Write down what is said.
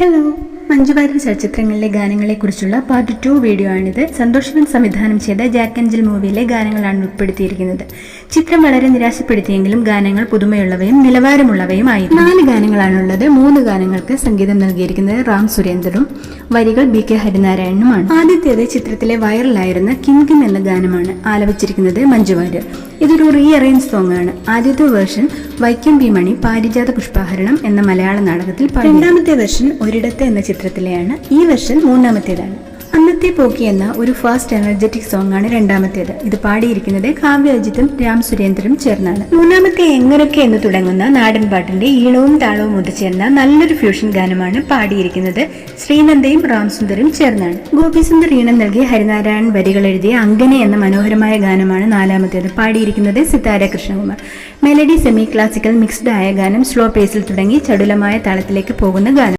Hello, Manju Warrier ചലച്ചിത്രങ്ങളിലെ ഗാനങ്ങളെക്കുറിച്ചുള്ള part 2 video ആണിത്. സന്തോഷ് സംവിധാനം ചെയ്ത ജാക്ക് ആൻഡ് ജിൽ മൂവിയിലെ ഗാനങ്ങളാണ് ഉൾപ്പെടുത്തിയിരിക്കുന്നത്. ചിത്രം വളരെ നിരാശപ്പെടുത്തിയെങ്കിലും ഗാനങ്ങൾ പുതുമയുള്ളവയും നിലവാരമുള്ളവയുമായിരുന്നു. 4 ഗാനങ്ങളാണുള്ളത്. 3 ഗാനങ്ങൾക്ക് സംഗീതം നൽകിയിരിക്കുന്നത് റാം സുരേന്ദ്രനും വരികൾ BK ഹരിനാരായണനുമാണ്. ആദ്യത്തേത് ചിത്രത്തിലെ വൈറലായിരുന്ന കിം കിം എന്ന ഗാനമാണ്. ആലപിച്ചിരിക്കുന്നത് മഞ്ജു വാര്യർ. ഇതൊരു റീ അറേഞ്ച് സോങ് ആണ്. ആദ്യത്തെ വേർഷൻ വൈക്കം പി മണി പാരിജാത പുഷ്പാഹരണം എന്ന മലയാള നാടകത്തിൽ പാടി. രണ്ടാമത്തെ വെർഷൻ ഒരിടത്ത് എന്ന ചിത്രത്തിലെയാണ്. ഈ വെർഷൻ മൂന്നാമത്തേതാണ്. അന്നത്തെ പോക്കി എന്ന ഒരു ഫാസ്റ്റ് എനർജറ്റിക് സോങ് ആണ് രണ്ടാമത്തേത്. ഇത് പാടിയിരിക്കുന്നത് കാവ്യ അജിത്തും രാം സുരേന്ദ്രനും ചേർന്നാണ്. മൂന്നാമത്തെ എങ്ങനൊക്കെ എന്ന് തുടങ്ങുന്ന നാടൻ പാട്ടിന്റെ ഈണവും താളവും ഒത്തുചേർന്ന നല്ലൊരു ഫ്യൂഷൻ ഗാനമാണ് പാടിയിരിക്കുന്നത് ശ്രീനന്ദയും രാംസുന്ദരും ചേർന്നാണ്. ഗോപിസുന്ദർ ഈണം നൽകി ഹരിനാരായണൻ വരികൾ എഴുതിയ അങ്കനെ എന്ന മനോഹരമായ ഗാനമാണ് നാലാമത്തേത്. പാടിയിരിക്കുന്നത് Sithara Krishnakumar. Melody semi classical mixed ആയ ഗാനം സ്ലോ പേസിൽ തുടങ്ങി ചടുലമായ താളത്തിലേക്ക് പോകുന്ന ഗാനം.